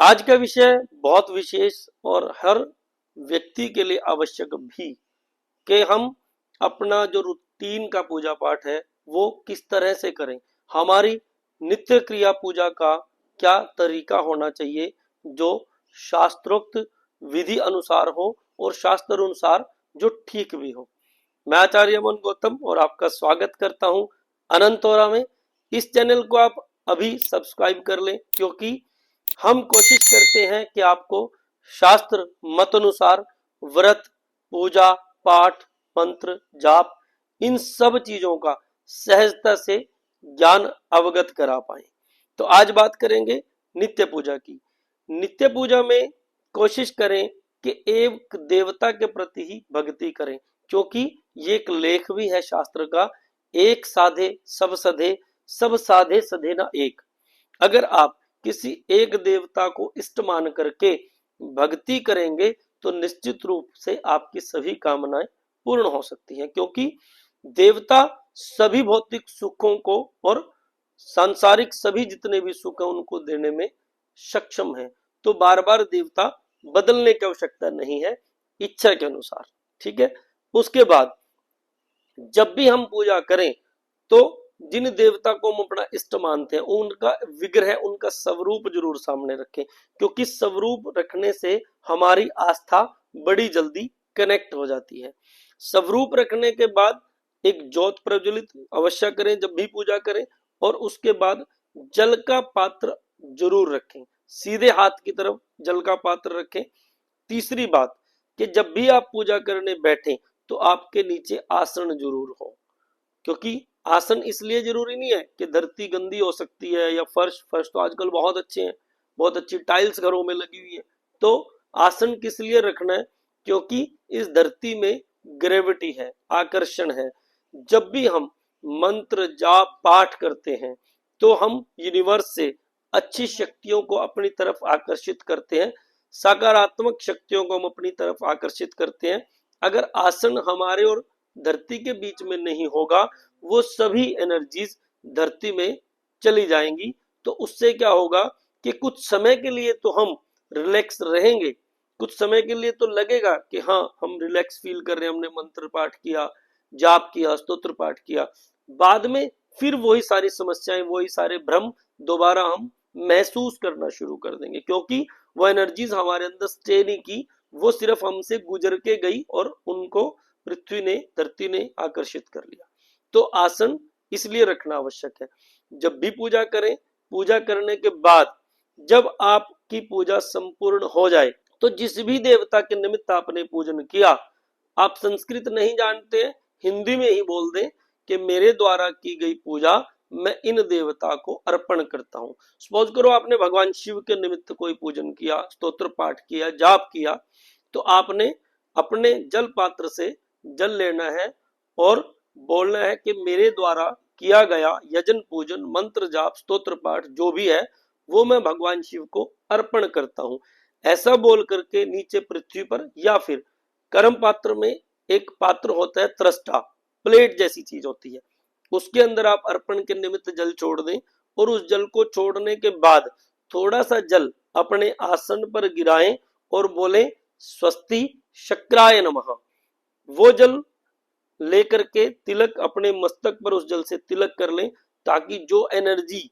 आज का विषय बहुत विशेष और हर व्यक्ति के लिए आवश्यक भी कि हम अपना जो रूटीन का पूजा पाठ है वो किस तरह से करें। हमारी नित्य क्रिया पूजा का क्या तरीका होना चाहिए जो शास्त्रोक्त विधि अनुसार हो और शास्त्र अनुसार जो ठीक भी हो। मैं आचार्य अमन गौतम और आपका स्वागत करता हूं अनंतोरा में। इस चैनल को आप अभी सब्सक्राइब कर लें क्योंकि हम कोशिश करते हैं कि आपको शास्त्र मत अनुसार व्रत, पूजा, पाठ, मंत्र, जाप इन सब चीजों का सहजता से ज्ञान अवगत करा पाए। तो आज बात करेंगे नित्य पूजा की। नित्य पूजा में कोशिश करें कि एक देवता के प्रति ही भक्ति करें, क्योंकि ये एक लेख भी है शास्त्र का, एक साधे सब सधे, सब साधे सधे ना एक। अगर आप किसी एक देवता को इष्ट मान करके भक्ति करेंगे तो निश्चित रूप से आपकी सभी कामनाएं पूर्ण हो सकती हैं, क्योंकि देवता सभी भौतिक सुखों को और सांसारिक सभी जितने भी सुख हैं उनको देने में सक्षम है। तो बार बार देवता बदलने की आवश्यकता नहीं है, इच्छा के अनुसार। ठीक है। उसके बाद जब भी हम पूजा करें तो जिन देवता को हम अपना इष्ट मानते हैं उनका विग्रह, उनका स्वरूप जरूर सामने रखें, क्योंकि स्वरूप रखने से हमारी आस्था बड़ी जल्दी कनेक्ट हो जाती है। स्वरूप रखने के बाद एक ज्योत प्रज्वलित अवश्य करें जब भी पूजा करें, और उसके बाद जल का पात्र जरूर रखें, सीधे हाथ की तरफ जल का पात्र रखें। तीसरी बात कि जब भी आप पूजा करने बैठें तो आपके नीचे आसन जरूर हो, क्योंकि आसन इसलिए जरूरी नहीं है कि धरती गंदी हो सकती है या फर्श फर्श तो आजकल बहुत अच्छे हैं, बहुत अच्छी टाइल्स घरों में लगी हुई है। तो आसन किस लिए रखना है? क्योंकि इस धरती में ग्रेविटी है, आकर्षण है। जब भी हम मंत्र जाप पाठ करते हैं तो हम यूनिवर्स से अच्छी शक्तियों को अपनी तरफ आकर्षित करते हैं, सकारात्मक शक्तियों को हम अपनी तरफ आकर्षित करते हैं। अगर आसन हमारे और धरती के बीच में नहीं होगा, वो सभी एनर्जीज धरती में चली जाएंगी। तो उससे क्या होगा कि कुछ समय के लिए तो हम रिलैक्स रहेंगे, कुछ समय के लिए तो लगेगा कि हाँ हम रिलैक्स फील कर रहे हैं, हमने मंत्र पाठ किया, जाप किया, स्तोत्र पाठ किया। बाद में फिर वही सारी समस्याएं, वही सारे भ्रम दोबारा हम महसूस करना शुरू कर देंगे, क्योंकि वो एनर्जीज हमारे अंदर स्टे नहीं की, वो सिर्फ हमसे गुजर के गई और उनको पृथ्वी ने, धरती ने आकर्षित कर लिया। तो आसन इसलिए रखना आवश्यक है। जब भी पूजा करें, पूजा करने के बाद जब आपकी पूजा संपूर्ण हो जाए तो जिस भी देवता के निमित्त आपने पूजन किया, आप संस्कृत नहीं जानते, हिंदी में ही बोल दें कि मेरे द्वारा की गई पूजा मैं इन देवता को अर्पण करता हूं। सपोज करो आपने भगवान शिव के निमित्त कोई पूजन किया, स्तोत्र पाठ किया, जाप किया, तो आपने अपने जल पात्र से जल लेना है और बोलना है कि मेरे द्वारा किया गया यजन पूजन मंत्र जाप स्तोत्र पाठ जो भी है वो मैं भगवान शिव को अर्पण करता हूं। ऐसा बोल करके नीचे पृथ्वी पर या फिर कर्म पात्र में एक पात्र होता है त्रष्टा, प्लेट जैसी चीज होती है, उसके अंदर आप अर्पण के निमित्त जल छोड़ दें, और उस जल को छोड़ने के बाद थोड़ा सा जल अपने आसन पर गिराएं और बोले स्वस्ति शक्राय नमः। वो जल लेकर के तिलक अपने मस्तक पर उस जल से तिलक कर लें, ताकि जो एनर्जी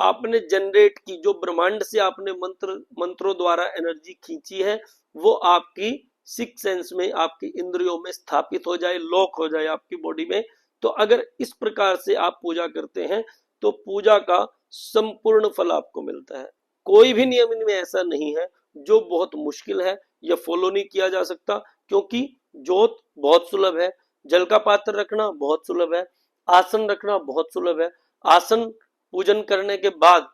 आपने जनरेट की, जो ब्रह्मांड से आपने मंत्रों द्वारा एनर्जी खींची है, वो आपकी सिक्स सेंस में, आपकी इंद्रियों में स्थापित हो जाए, लॉक हो जाए आपकी बॉडी में। तो अगर इस प्रकार से आप पूजा करते हैं तो पूजा का संपूर्ण फल आपको मिलता है। कोई भी नियम इनमें ऐसा नहीं है जो बहुत मुश्किल है या फॉलो नहीं किया जा सकता, क्योंकि ज्योत बहुत सुलभ है, जल का पात्र रखना बहुत सुलभ है, आसन रखना बहुत सुलभ है। आसन पूजन करने के बाद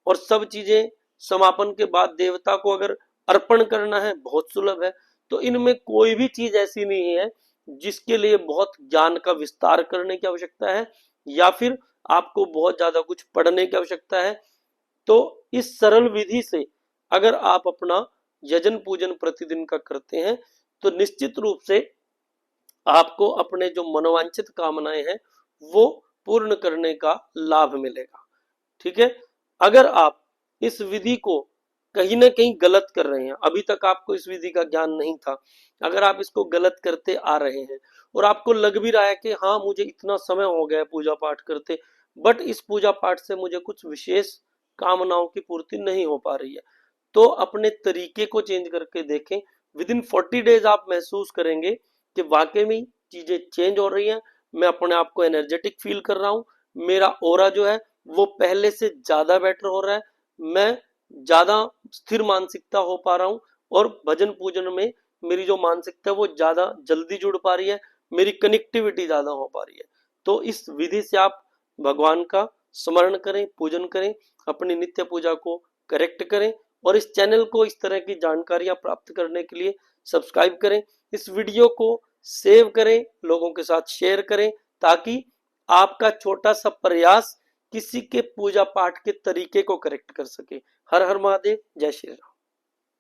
और सब चीजें समापन के बाद देवता को अगर अर्पण करना है बहुत सुलभ है। तो इनमें कोई भी चीज ऐसी नहीं है जिसके लिए बहुत ज्ञान का विस्तार करने की आवश्यकता है या फिर आपको बहुत ज्यादा कुछ पढ़ने की आवश्यकता है। तो इस सरल विधि से अगर आप अपना यजन पूजन प्रतिदिन का करते हैं तो निश्चित रूप से आपको अपने जो मनोवांछित कामनाएं हैं वो पूर्ण करने का लाभ मिलेगा। ठीक है। अगर आप इस विधि को कहीं ना कहीं गलत कर रहे हैं। अभी तक आपको इस विधि का ज्ञान नहीं था, अगर आप इसको गलत करते आ रहे हैं और आपको लग भी रहा है कि हाँ मुझे इतना समय हो गया है पूजा पाठ करते, बट इस पूजा पाठ से मुझे कुछ विशेष कामनाओं की पूर्ति नहीं हो पा रही है, तो अपने तरीके को चेंज करके देखें। विद इन 40 डेज आप महसूस करेंगे कि वाकई में चीजें चेंज हो रही हैं। मैं अपने आप को एनर्जेटिक फील कर रहा हूँ, मेरा ऑरा जो है वो पहले से ज्यादा बेटर हो रहा है, मैं ज्यादा स्थिर मानसिकता हो पा रहा हूँ, और भजन पूजन में मेरी जो मानसिकता है वो ज्यादा जल्दी जुड़ पा रही है, मेरी कनेक्टिविटी ज्यादा हो पा रही है। तो इस विधि से आप भगवान का स्मरण करें, पूजन करें, अपनी नित्य पूजा को करेक्ट करें, और इस चैनल को इस तरह की जानकारियां प्राप्त करने के लिए सब्सक्राइब करें। इस वीडियो को सेव करें, लोगों के साथ शेयर करें, ताकि आपका छोटा सा प्रयास किसी के पूजा पाठ के तरीके को करेक्ट कर सके। हर हर महादेव, जय श्री राम।